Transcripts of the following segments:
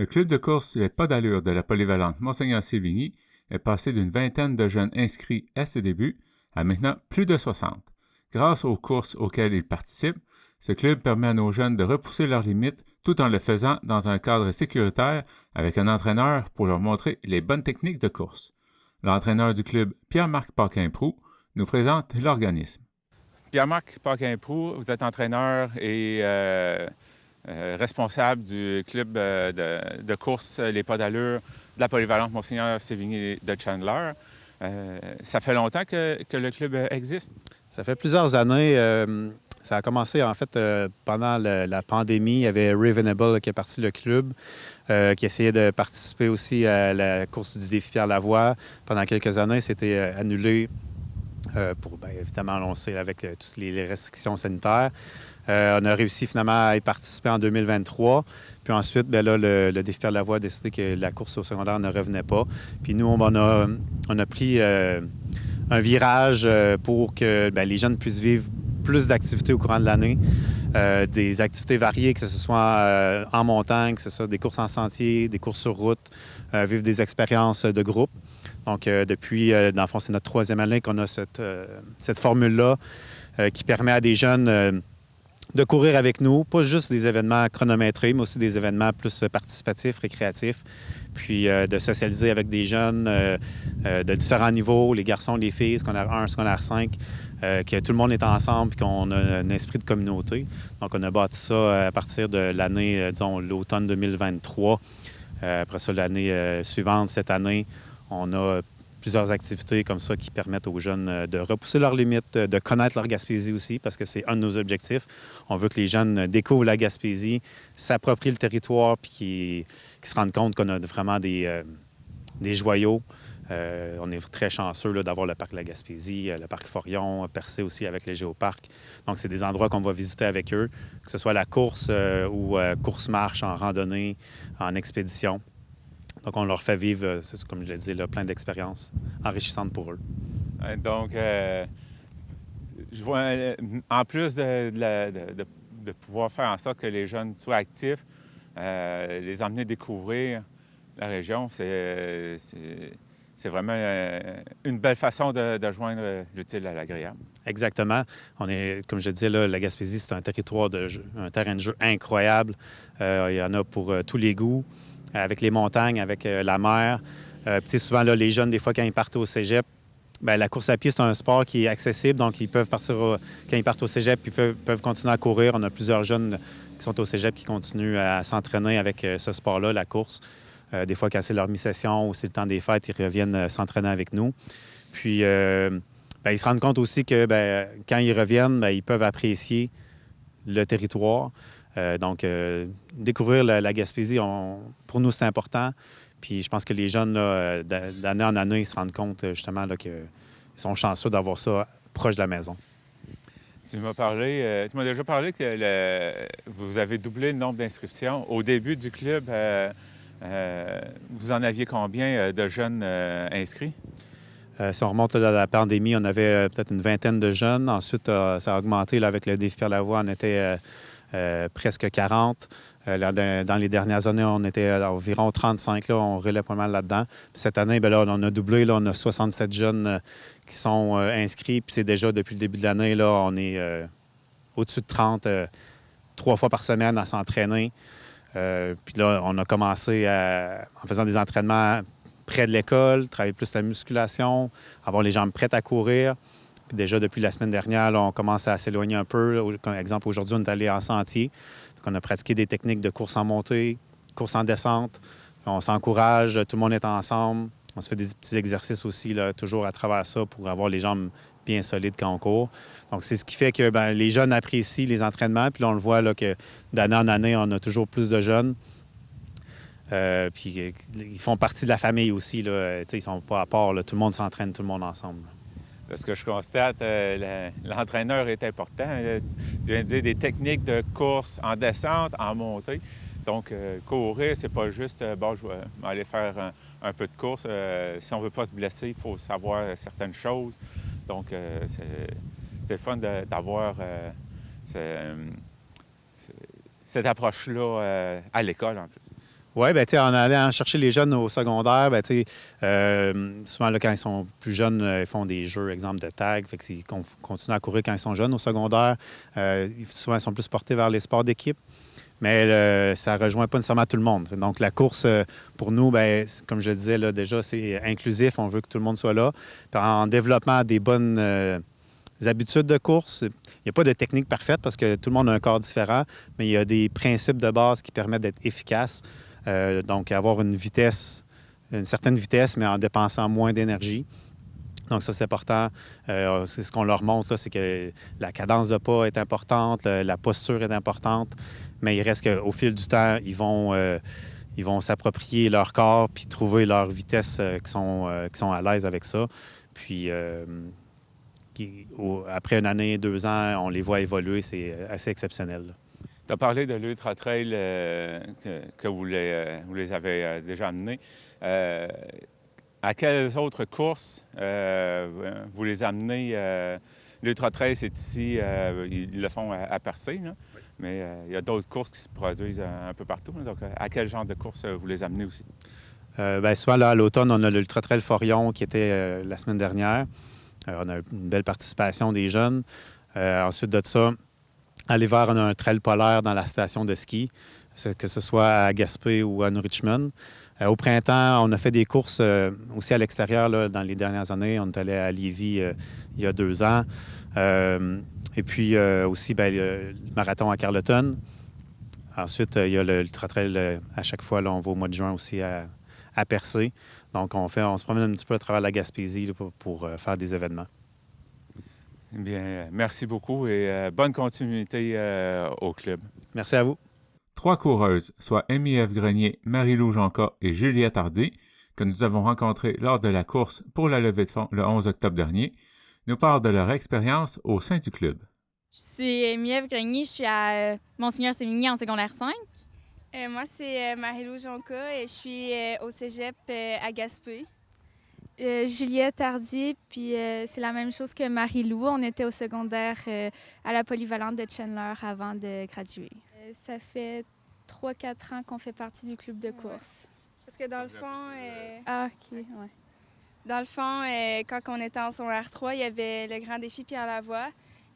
Le club de course Les Pas d'allure de la polyvalente Monseigneur-Sévigny est passé d'une vingtaine de jeunes inscrits à ses débuts à maintenant plus de 60. Grâce aux courses auxquelles ils participent, ce club permet à nos jeunes de repousser leurs limites tout en le faisant dans un cadre sécuritaire avec un entraîneur pour leur montrer les bonnes techniques de course. L'entraîneur du club, Pierre-Marc Paquin-Prou, nous présente l'organisme. Pierre-Marc Paquin-Prou, vous êtes entraîneur et responsable du club de course Les Pas d'allure de la polyvalente Monseigneur-Sévigny de Chandler. Ça fait longtemps que le club existe? Ça fait plusieurs années. Ça a commencé, en fait, pendant la pandémie. Il y avait Ravenable qui est parti le club, qui essayait de participer aussi à la course du défi Pierre-Lavoie. Pendant quelques années, c'était annulé pour, bien évidemment, on le sait, avec toutes les restrictions sanitaires. On a réussi finalement à y participer en 2023. Puis ensuite, bien là, le défi Pierre-Lavoie a décidé que la course au secondaire ne revenait pas. Puis nous, on a pris un virage pour que bien, les jeunes puissent vivre plus d'activités au courant de l'année, des activités variées, que ce soit en montagne, que ce soit des courses en sentier, des courses sur route, vivre des expériences de groupe. Donc, depuis, dans le fond, c'est notre troisième année qu'on a cette formule-là qui permet à des jeunes de courir avec nous, pas juste des événements chronométrés, mais aussi des événements plus participatifs, récréatifs, puis de socialiser avec des jeunes de différents niveaux, les garçons, les filles, secondaire 1, secondaire 5, que tout le monde est ensemble puis qu'on a un esprit de communauté. Donc, on a bâti ça à partir de l'année, disons, l'automne 2023. Après ça, l'année suivante, cette année, on a plusieurs activités comme ça qui permettent aux jeunes de repousser leurs limites, de connaître leur Gaspésie aussi, parce que c'est un de nos objectifs. On veut que les jeunes découvrent la Gaspésie, s'approprient le territoire, puis qu'ils se rendent compte qu'on a vraiment des joyaux. On est très chanceux là, d'avoir le parc de la Gaspésie, le parc Forion, Percé aussi avec les géoparcs. Donc, c'est des endroits qu'on va visiter avec eux, que ce soit la course ou course-marche en randonnée, en expédition. Donc, on leur fait vivre, comme je l'ai dit, là, plein d'expériences enrichissantes pour eux. Donc, je vois, en plus de pouvoir faire en sorte que les jeunes soient actifs, les emmener découvrir la région, c'est vraiment une belle façon de joindre l'utile à l'agréable. Exactement. Comme je disais, là, la Gaspésie, c'est un territoire un terrain de jeu incroyable. Il y en a pour tous les goûts, avec les montagnes, avec la mer. Souvent, là, les jeunes, des fois, quand ils partent au cégep, bien, la course à pied, c'est un sport qui est accessible, donc ils peuvent partir quand ils partent au cégep, ils peuvent continuer à courir. On a plusieurs jeunes qui sont au cégep qui continuent à s'entraîner avec ce sport-là, la course. Des fois, quand c'est leur mi-session ou c'est le temps des fêtes, ils reviennent s'entraîner avec nous. Puis, bien, ils se rendent compte aussi que bien, quand ils reviennent, bien, ils peuvent apprécier le territoire. Donc, découvrir la Gaspésie, pour nous, c'est important. Puis je pense que les jeunes, là, d'année en année, ils se rendent compte justement qu'ils sont chanceux d'avoir ça proche de la maison. Tu m'as déjà parlé que vous avez doublé le nombre d'inscriptions. Au début du club, vous en aviez combien de jeunes inscrits? Si on remonte là, à la pandémie, on avait peut-être une vingtaine de jeunes. Ensuite, ça a augmenté là, avec le défi Pierre-Lavoie, on était presque 40. Dans les dernières années, on était à environ 35. Là, on relève pas mal là-dedans. Puis cette année, bien, là, on a doublé. Là, on a 67 jeunes qui sont inscrits. Puis c'est déjà depuis le début de l'année, là, on est au-dessus de 30, 3 fois par semaine à s'entraîner. Puis là, on a commencé en faisant des entraînements près de l'école, travailler plus la musculation, avoir les jambes prêtes à courir. Puis déjà, depuis la semaine dernière, là, on commence à s'éloigner un peu. Par exemple, aujourd'hui, on est allé en sentier. Donc, on a pratiqué des techniques de course en montée, course en descente. On s'encourage, tout le monde est ensemble. On se fait des petits exercices aussi, là, toujours à travers ça, pour avoir les jambes bien solides quand on court. Donc, c'est ce qui fait que bien, les jeunes apprécient les entraînements. Puis là, on le voit là, que d'année en année, on a toujours plus de jeunes. Puis ils font partie de la famille aussi. Là. Ils ne sont pas à part. Là. Tout le monde s'entraîne, tout le monde ensemble. De ce que je constate, l'entraîneur est important. Tu viens de dire des techniques de course en descente, en montée. Donc, courir, c'est pas juste bon, je vais aller faire un peu de course. Si on ne veut pas se blesser, il faut savoir certaines choses. Donc, c'est le fun d'avoir cette approche-là à l'école en plus. Oui, bien, tu sais, en allant chercher les jeunes au secondaire, bien, tu sais, souvent, là, quand ils sont plus jeunes, ils font des jeux, exemple, de tag, fait qu'ils continuent à courir quand ils sont jeunes au secondaire. Souvent, ils sont plus portés vers les sports d'équipe, mais ça ne rejoint pas nécessairement tout le monde. Donc, la course, pour nous, bien, comme je le disais, là, déjà, c'est inclusif. On veut que tout le monde soit là. Puis en développant des bonnes habitudes de course, il n'y a pas de technique parfaite parce que tout le monde a un corps différent, mais il y a des principes de base qui permettent d'être efficaces. Donc, avoir une certaine vitesse, mais en dépensant moins d'énergie. Donc, ça, c'est important. C'est ce qu'on leur montre, là, c'est que la cadence de pas est importante, la posture est importante, mais il reste qu'au fil du temps, ils vont s'approprier leur corps puis trouver leur vitesse qui sont à l'aise avec ça. Puis, après une année, 2 ans, on les voit évoluer. C'est assez exceptionnel, là. Tu as parlé de l'Ultra Trail que vous les avez déjà amenés. À quelles autres courses vous les amenez? L'Ultra Trail, c'est ici, ils le font à Percé, là. Oui. Mais il y a d'autres courses qui se produisent un peu partout. Donc, à quel genre de courses vous les amenez aussi? Bien, souvent, là, à l'automne, on a l'Ultra Trail Forion qui était la semaine dernière. On a une belle participation des jeunes. Ensuite de ça, à l'hiver, on a un trail polaire dans la station de ski, que ce soit à Gaspé ou à New Richmond. Au printemps, on a fait des courses aussi à l'extérieur là, dans les dernières années. On est allé à Lévis il y a 2 ans. Et puis aussi bien, le marathon à Carleton. Ensuite, il y a l'Ultra Trail à chaque fois. Là, on va au mois de juin aussi à Percé. Donc, on se promène un petit peu à travers la Gaspésie là, pour faire des événements. Bien, merci beaucoup et bonne continuité au club. Merci à vous. 3 coureuses, soit Amy-Ève Grenier, Marie-Lou Jonca et Juliette Hardy, que nous avons rencontrées lors de la course pour la levée de fonds le 11 octobre dernier, nous parlent de leur expérience au sein du club. Je suis Amy-Ève Grenier, je suis à Monseigneur-Sévigny en secondaire 5. Moi, c'est Marie-Lou Jonca et je suis au cégep à Gaspé. Juliette Hardy, puis c'est la même chose que Marie-Lou. On était au secondaire à la polyvalente de Chandler avant de graduer. Ça fait 3-4 ans qu'on fait partie du club de course. Parce que dans le fond... OK, ouais. Dans le fond, quand on était en secondaire 3, il y avait le grand défi Pierre Lavoie.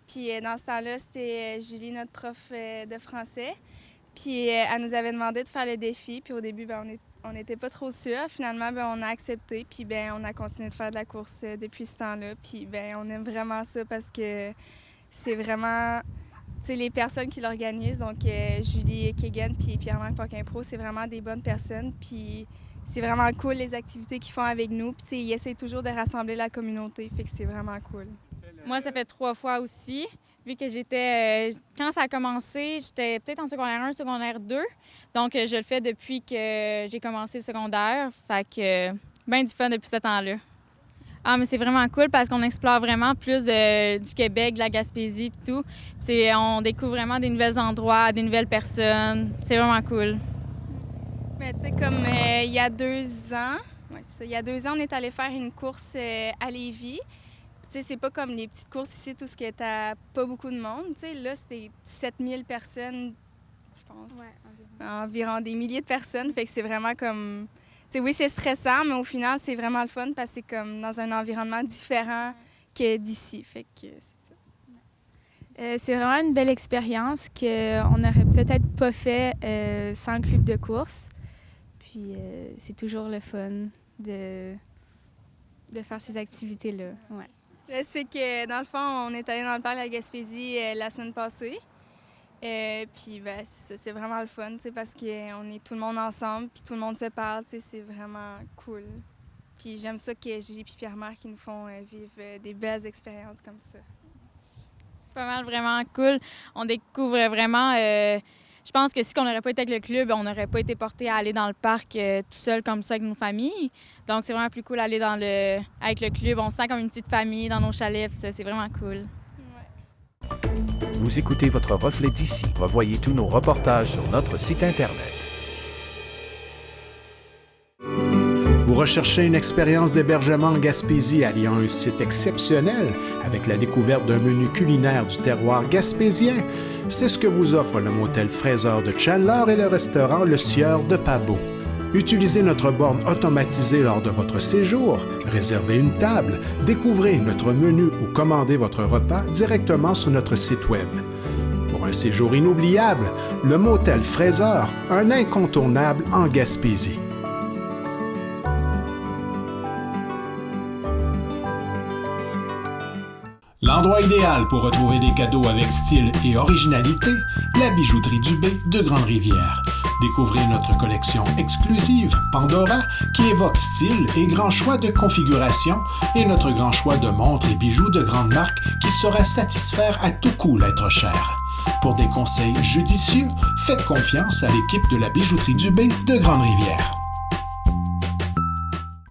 Puis dans ce temps-là, c'était Julie, notre prof de français. Puis elle nous avait demandé de faire le défi. Puis au début, on n'était pas trop sûrs. Finalement, on a accepté. Puis on a continué de faire de la course depuis ce temps-là. Puis on aime vraiment ça parce que c'est vraiment... Tu sais, les personnes qui l'organisent, donc Julie Kegan puis Pierre-Marc Paquin-Pro, c'est vraiment des bonnes personnes. Puis c'est vraiment cool les activités qu'ils font avec nous. Puis ils essaient toujours de rassembler la communauté. Fait que c'est vraiment cool. Moi, ça fait 3 fois aussi. Vu que j'étais... quand ça a commencé, j'étais peut-être en secondaire 1, secondaire 2. Donc, je le fais depuis que j'ai commencé le secondaire. Fait que bien du fun depuis ce temps-là. Ah, mais c'est vraiment cool parce qu'on explore vraiment plus du Québec, de la Gaspésie et tout. On découvre vraiment des nouveaux endroits, des nouvelles personnes. C'est vraiment cool. Mais tu sais, comme il y a 2 ans, il y a 2 ans, on est allé faire une course à Lévis. Tu sais, c'est pas comme les petites courses ici, tout ce qui est à pas beaucoup de monde. Tu sais, là, c'est 7000 personnes, je pense. Ouais, environ des milliers de personnes. Fait que c'est vraiment comme... Tu sais, oui, c'est stressant, mais au final, c'est vraiment le fun parce que c'est comme dans un environnement différent que d'ici. Fait que c'est ça. C'est vraiment une belle expérience qu'on n'aurait peut-être pas fait sans le club de course. Puis c'est toujours le fun de faire ces activités-là. Ouais. C'est que, dans le fond, on est allé dans le parc de la Gaspésie la semaine passée. Puis, c'est vraiment le fun, parce qu'on est tout le monde ensemble, puis tout le monde se parle, c'est vraiment cool. Puis j'aime ça que Julie et Pierre-Marc qui nous font vivre des belles expériences comme ça. C'est pas mal vraiment cool. On découvre vraiment... je pense que si on n'aurait pas été avec le club, on n'aurait pas été porté à aller dans le parc tout seul comme ça avec nos familles. Donc, c'est vraiment plus cool d'aller avec le club. On se sent comme une petite famille dans nos chalets, puis ça, c'est vraiment cool. Ouais. Vous écoutez votre reflet d'ici. Revoyez tous nos reportages sur notre site Internet. Vous recherchez une expérience d'hébergement en Gaspésie alliant un site exceptionnel avec la découverte d'un menu culinaire du terroir gaspésien, C'est ce que vous offre le motel Fraser de Chandler et le restaurant Le Sieur de Pabot. Utilisez notre borne automatisée lors de votre séjour, réservez une table, découvrez notre menu ou commandez votre repas directement sur notre site web. Pour un séjour inoubliable, le motel Fraser, un incontournable en Gaspésie. L'endroit idéal pour retrouver des cadeaux avec style et originalité, la bijouterie Dubé de Grande-Rivière. Découvrez notre collection exclusive Pandora qui évoque style et grand choix de configuration et notre grand choix de montres et bijoux de grande marque qui saura satisfaire à tout coup l'être cher. Pour des conseils judicieux, faites confiance à l'équipe de la bijouterie Dubé de Grande-Rivière.